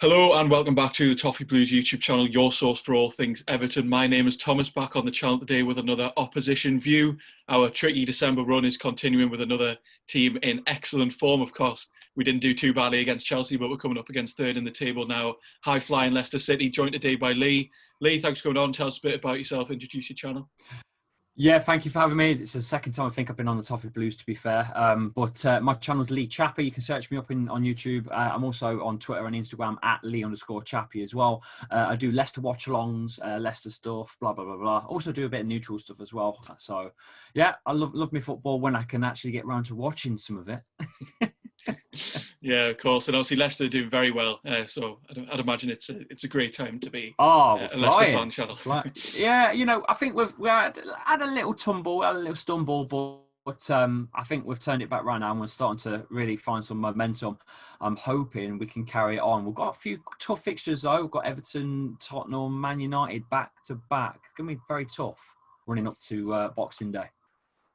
Hello and welcome back to the Toffee Blues YouTube channel, your source for all things Everton. My name is Thomas, back on the channel today with another opposition view. Our tricky December run is continuing with another team in excellent form, of course. We didn't do too badly against Chelsea, but we're coming up against third in the table now. High-flying Leicester City, joined today by Lee. Lee, thanks for coming on. Tell us a bit about yourself, introduce your channel. Yeah, thank you for having me. It's the second time I think I've been on the Toffee Blues, to be fair. But my channel's Lee Chappie. You can search me up on YouTube. I'm also on Twitter and Instagram at Lee_Chappie as well. I do Leicester watch-alongs, Leicester stuff, blah, blah, blah, blah. Also do a bit of neutral stuff as well. So, yeah, I love my football when I can actually get round to watching some of it. Yeah, of course. And obviously Leicester are doing very well. So I'd imagine it's a great time to be a Leicester fan channel. Yeah, I think we had a little tumble, had a little stumble, but I think we've turned it back right now and we're starting to really find some momentum. I'm hoping we can carry it on. We've got a few tough fixtures though. We've got Everton, Tottenham, Man United back to back. It's going to be very tough running up to Boxing Day.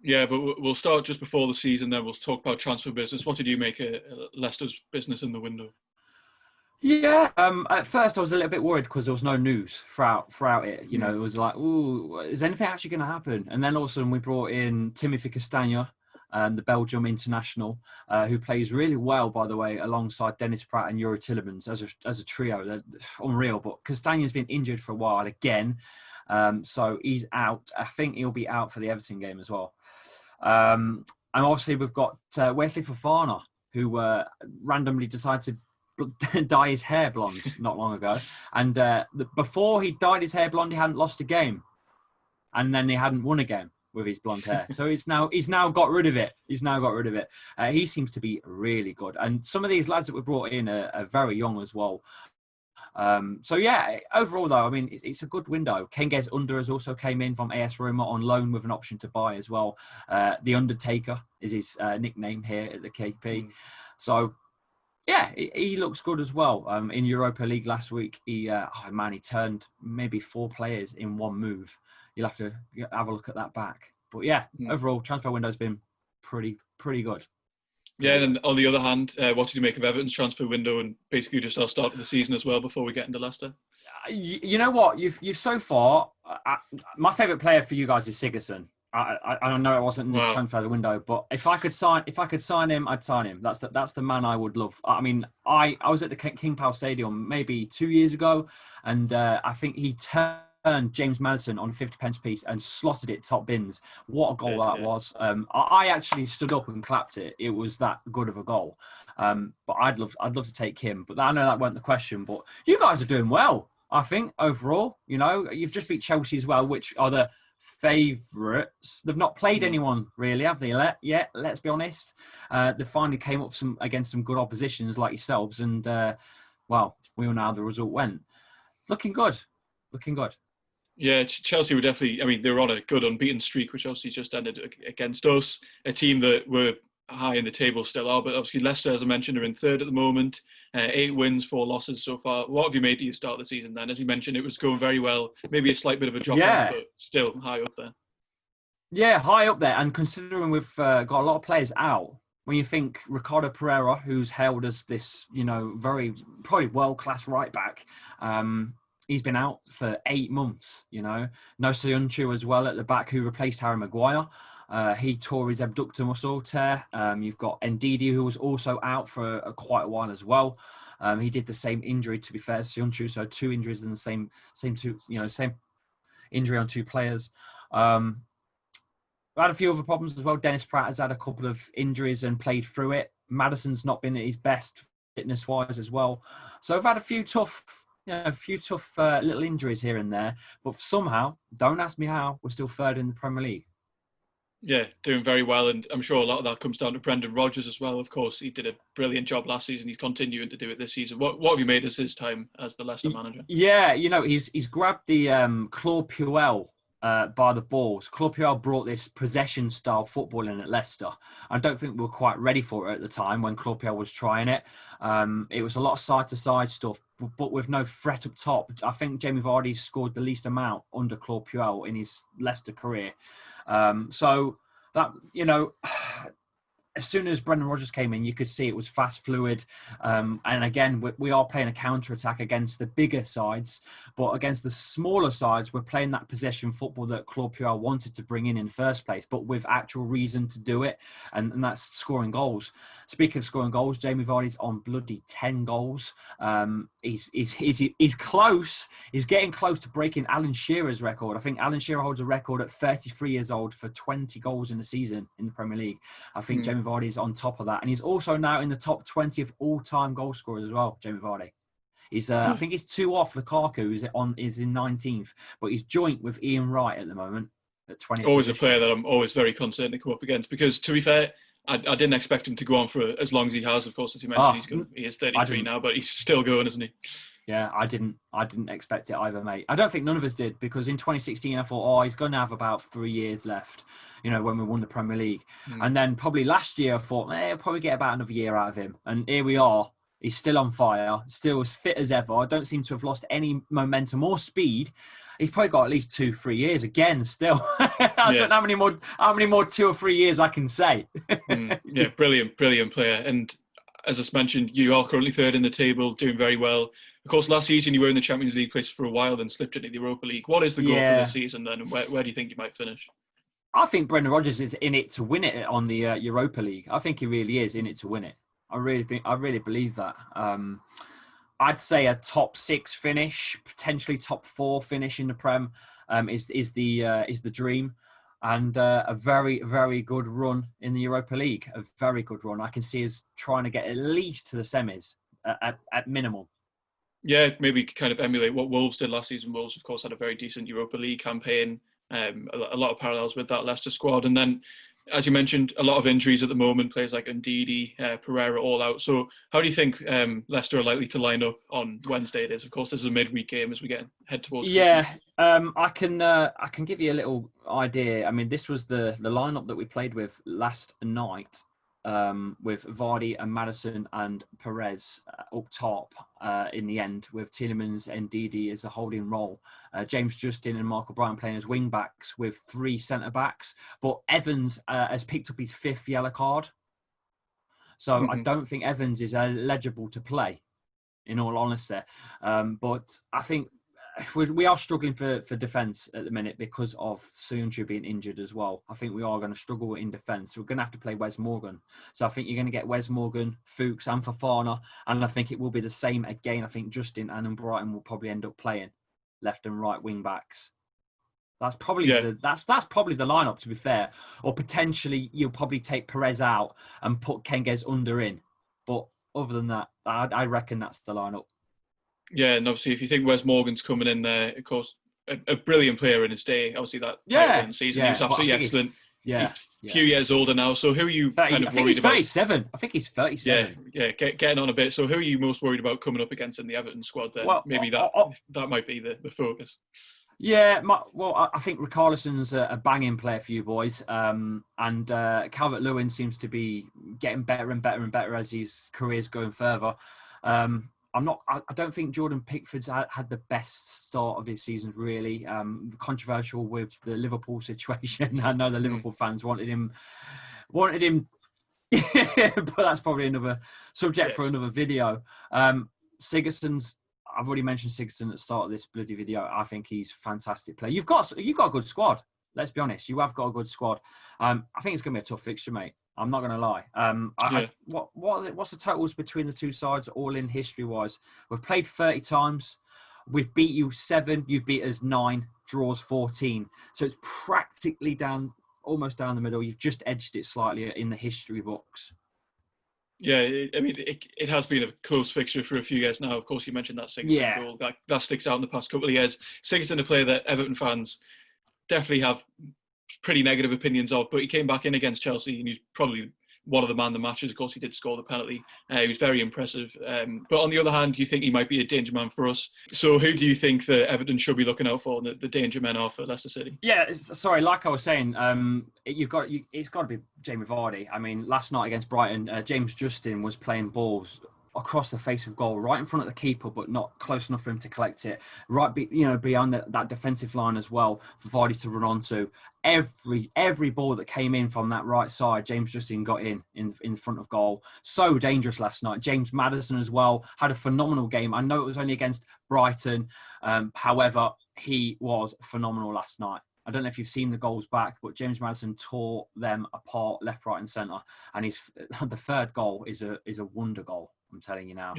Yeah, but we'll start just before the season, then we'll talk about transfer business. What did you make of Leicester's business in the window? Yeah, at first I was a little bit worried because there was no news throughout it. It was like, ooh, is anything actually going to happen? And then all of a sudden we brought in Timothy Castagna, the Belgium international, who plays really well, by the way, alongside Dennis Praet and Yuri Tillemans as a trio. They're unreal, but Castagna's been injured for a while again. So he's out. I think he'll be out for the Everton game as well. And obviously we've got Wesley Fofana, who randomly decided to dye his hair blonde not long ago. And before he dyed his hair blonde, he hadn't lost a game. And then he hadn't won a game with his blonde hair. So he's now got rid of it. He seems to be really good. And some of these lads that we brought in are very young as well. So yeah, overall though, I mean, it's a good window. Cengiz Under has also came in from AS Roma on loan with an option to buy as well. The Undertaker is his nickname here at the KP. So yeah, he looks good as well. In Europa League last week, he turned maybe 4 players in one move. You'll have to have a look at that back. But yeah, overall transfer window's been pretty good. Yeah, and on the other hand, what did you make of Everton's transfer window and basically just our start of the season as well before we get into Leicester? You know what? You've so far. My favourite player for you guys is Sigurdsson. I know it wasn't in this transfer window, but if I could sign him, I'd sign him. That's the man I would love. I mean, I was at the King Power Stadium maybe 2 years ago, and I think he turned James Maddison on a 50p piece and slotted it top bins. What a goal that was. I actually stood up and clapped it. It was that good of a goal. But I'd love to take him. But I know that weren't the question. But you guys are doing well, I think, overall. You've just beat Chelsea as well, which are the favourites. They've not played anyone really, have they? Yet, let's be honest. They finally came up against some good oppositions like yourselves. And, we all know how the result went. Looking good. Yeah, Chelsea were definitely, I mean, they were on a good unbeaten streak, which obviously just ended against us, a team that were high in the table still are, but obviously Leicester, as I mentioned, are in third at the moment, 8 wins, 4 losses so far. What have you made of your start of the season then? As you mentioned, it was going very well, maybe a slight bit of a drop off, but still high up there. Yeah, high up there, and considering we've got a lot of players out, when you think Ricardo Pereira, who's hailed as this, very probably world-class right back, he's been out for 8 months, No Soyuncu as well at the back, who replaced Harry Maguire. He tore his abductor muscle tear. You've got Ndidi, who was also out for quite a while as well. He did the same injury, to be fair, Soyuncu. So 2 injuries in the same injury on 2 players. We had a few other problems as well. Dennis Praet has had a couple of injuries and played through it. Maddison's not been at his best fitness-wise as well. So I've had a few tough little injuries here and there, but somehow, don't ask me how, we're still third in the Premier League. Yeah, doing very well, and I'm sure a lot of that comes down to Brendan Rodgers as well. Of course, he did a brilliant job last season. He's continuing to do it this season. What have you made of his time as the Leicester manager? Yeah, he's grabbed the Claude Puel by the balls. Claude Puel brought this possession-style football in at Leicester. I don't think we were quite ready for it at the time when Claude Puel was trying it. It was a lot of side-to-side stuff, but with no threat up top. I think Jamie Vardy scored the least amount under Claude Puel in his Leicester career. So that, as soon as Brendan Rodgers came in, you could see it was fast, fluid. And again, we are playing a counter-attack against the bigger sides, but against the smaller sides, we're playing that possession football that Claude Puel wanted to bring in the first place, but with actual reason to do it, and that's scoring goals. Speaking of scoring goals, Jamie Vardy's on bloody 10 goals. He's close. He's getting close to breaking Alan Shearer's record. I think Alan Shearer holds a record at 33 years old for 20 goals in a season in the Premier League. I think Jamie Vardy is on top of that, and he's also now in the top 20 of all-time goal scorers as well. Jamie Vardy, he's I think he's 2 off Lukaku, is in 19th, but he's joint with Ian Wright at the moment at 20th. Always position. A player that I'm always very concerned to come up against, because to be fair, I didn't expect him to go on for as long as he has. Of course, as you mentioned, he is 33 now, but he's still going, isn't he? Yeah, I didn't expect it either, mate. I don't think none of us did, because in 2016 I thought, he's going to have about 3 years left, when we won the Premier League. And then probably last year I thought, he'll probably get about another year out of him. And here we are. He's still on fire, still as fit as ever. I don't seem to have lost any momentum or speed. He's probably got at least 2-3 years again still. I don't know how many more 2 or 3 years I can say. Yeah, brilliant player. And as I mentioned, you are currently third in the table, doing very well. Of course, last season you were in the Champions League place for a while, then slipped into the Europa League. What is the goal for this season then, and where do you think you might finish? I think Brendan Rodgers is in it to win it on the Europa League. I think he really is in it to win it. I really believe that. I'd say a top 6 finish, potentially top 4 finish in the Prem, is the dream, and a very, very good run in the Europa League. A very good run. I can see us trying to get at least to the semis at minimum. Yeah, maybe kind of emulate what Wolves did last season. Wolves, of course, had a very decent Europa League campaign. A lot of parallels with that Leicester squad. And then, as you mentioned, a lot of injuries at the moment. Players like Ndidi, Pereira, all out. So how do you think Leicester are likely to line up on Wednesday? It is, of course, this is a midweek game as we head towards. Yeah, I can give you a little idea. I mean, this was the lineup that we played with last night. With Vardy and Maddison and Perez up top in the end, with Tielemans and Ndidi as a holding role. James Justin and Michael Bryan playing as wing-backs with 3 centre-backs. But Evans has picked up his 5th yellow card. So I don't think Evans is eligible to play, in all honesty. But I think we are struggling for defence at the minute because of Soonju being injured as well. I think we are going to struggle in defence. We're going to have to play Wes Morgan. So I think you're going to get Wes Morgan, Fuchs and Fofana. And I think it will be the same again. I think Justin and Brighton will probably end up playing left and right wing backs. That's probably that's probably the lineup, to be fair. Or potentially you'll probably take Perez out and put Kenges under in. But other than that, I reckon that's the lineup. Yeah, and obviously, if you think Wes Morgan's coming in there, of course, a brilliant player in his day. Obviously, that season, he was absolutely excellent. He's a few years older now. So who are you kind of worried about? 37. I think he's 37. Yeah, getting on a bit. So who are you most worried about coming up against in the Everton squad then? Well, maybe that might be the focus. Yeah, I think Richarlison's a banging player for you boys. And Calvert-Lewin seems to be getting better and better and better as his career's going further. I don't think Jordan Pickford's had the best start of his season, really. Controversial with the Liverpool situation. I know the Liverpool fans wanted him, but that's probably another subject for another video. Sigurdsson's, I've already mentioned Sigurdsson at the start of this bloody video. I think he's a fantastic player. You've got a good squad. Let's be honest. You have got a good squad. I think it's going to be a tough fixture, mate. I'm not going to lie. What's the totals between the two sides, all in history-wise? We've played 30 times. We've beat you 7. You've beat us 9. Draws 14. So it's practically almost down the middle. You've just edged it slightly in the history books. Yeah, it has been a close fixture for a few years now. Of course, you mentioned that Sigurdsson goal. That sticks out in the past couple of years. Sigurdsson, a player that Everton fans definitely have pretty negative opinions of, but he came back in against Chelsea and he's probably one of the man of the matches. Of course, he did score the penalty. He was very impressive. But on the other hand, you think he might be a danger man for us. So who do you think that Everton should be looking out for, the danger men are for Leicester City? Yeah, sorry, like I was saying, it's got to be Jamie Vardy. I mean, last night against Brighton, James Justin was playing balls across the face of goal, right in front of the keeper, but not close enough for him to collect it. Right, beyond that defensive line as well for Vardy to run onto. Every ball that came in from that right side, James Justin got in front of goal. So dangerous last night. James Maddison as well had a phenomenal game. I know it was only against Brighton, however, he was phenomenal last night. I don't know if you've seen the goals back, but James Maddison tore them apart left, right, and centre. And the third goal is a wonder goal. I'm telling you now.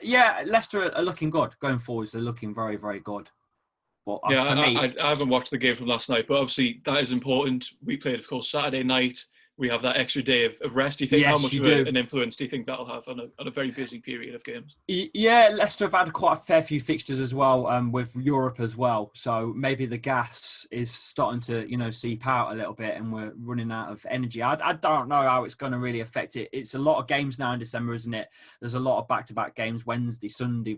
Yeah, Leicester are looking good going forwards. They're looking very, very good. But yeah, for me, I haven't watched the game from last night, but obviously that is important. We played, of course, Saturday night. We have that extra day of rest. Do you think how much of an influence do you think that'll have on a very busy period of games? Yeah, Leicester have had quite a fair few fixtures as well, with Europe as well. So maybe the gas is starting to, seep out a little bit, and we're running out of energy. I don't know how it's going to really affect it. It's a lot of games now in December, isn't it? There's a lot of back-to-back games: Wednesday, Sunday,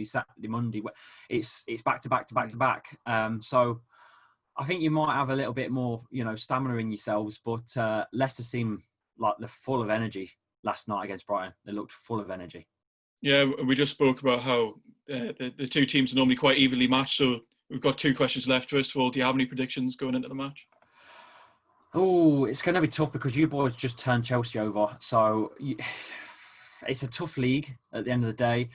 Saturday, Monday. It's back to back to back to back. So I think you might have a little bit more, stamina in yourselves, but Leicester seem like they're full of energy last night against Brighton. They looked full of energy. Yeah, we just spoke about how the two teams are normally quite evenly matched. So we've got 2 questions left. First of all, do you have any predictions going into the match? Oh, it's going to be tough because you boys just turned Chelsea over. So it's a tough league at the end of the day.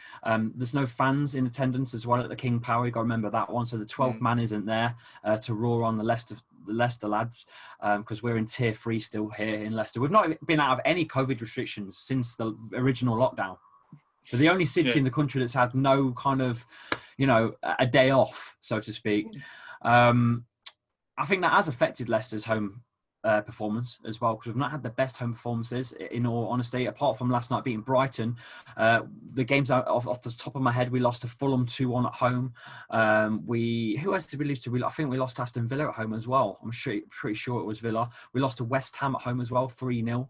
There's no fans in attendance as well at the King Power. You've got to remember that one. So the 12th man isn't there to roar on the Leicester lads, because we're in tier 3 still here in Leicester. We've not been out of any COVID restrictions since the original lockdown. We're the only city in the country that's had no kind of, a day off, so to speak. I think that has affected Leicester's home performance as well, because we've not had the best home performances, in all honesty, apart from last night beating Brighton. The games off the top of my head, we lost to Fulham 2-1 at home. Who else did we lose to? I think we lost to Aston Villa at home as well. I'm pretty sure it was Villa. We lost to West Ham at home as well, 3-0.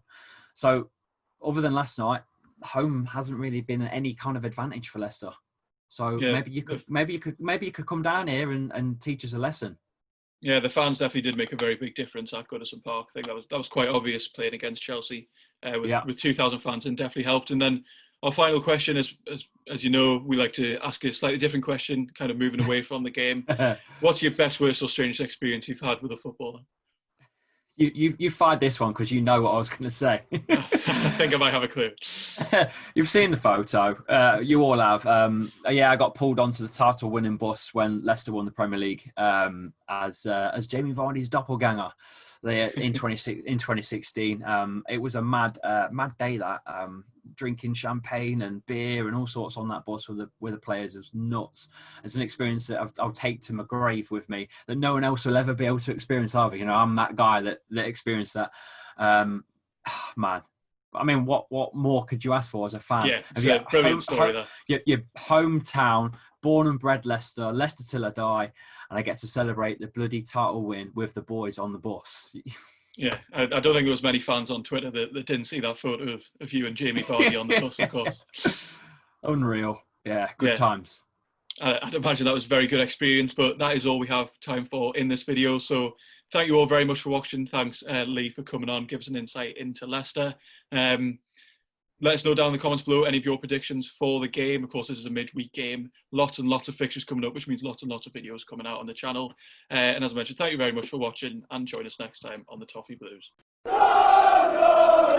So other than last night, home hasn't really been any kind of advantage for Leicester. So maybe you could come down here and teach us a lesson. Yeah, the fans definitely did make a very big difference at Goodison Park. I think that was quite obvious playing against Chelsea with 2,000 fans, and definitely helped. And then our final question is, as you know, we like to ask a slightly different question, kind of moving away from the game. What's your best, worst, or strangest experience you've had with a footballer? You fired this one because you know what I was going to say. I think I might have a clue. You've seen the photo. You all have. I got pulled onto the title-winning bus when Leicester won the Premier League as Jamie Vardy's doppelganger in 2016. It was a mad day, that drinking champagne and beer and all sorts on that bus with the players. It was nuts. It's an experience that I'll take to my grave with me, that no one else will ever be able to experience either. I'm that guy that experienced that. Man, I mean, what more could you ask for as a fan? Yeah, it's a brilliant story. Your hometown, born and bred Leicester till I die, and I get to celebrate the bloody title win with the boys on the bus. Yeah, I don't think there was many fans on Twitter that didn't see that photo of you and Jamie Vardy on the bus, of course. Unreal. Yeah, good times. I'd imagine that was a very good experience, but that is all we have time for in this video. So thank you all very much for watching. Thanks, Lee, for coming on, give us an insight into Leicester. Let us know down in the comments below any of your predictions for the game. Of course, this is a midweek game. Lots and lots of fixtures coming up, which means lots and lots of videos coming out on the channel. And as I mentioned, thank you very much for watching, and join us next time on the Toffee Blues. No, no,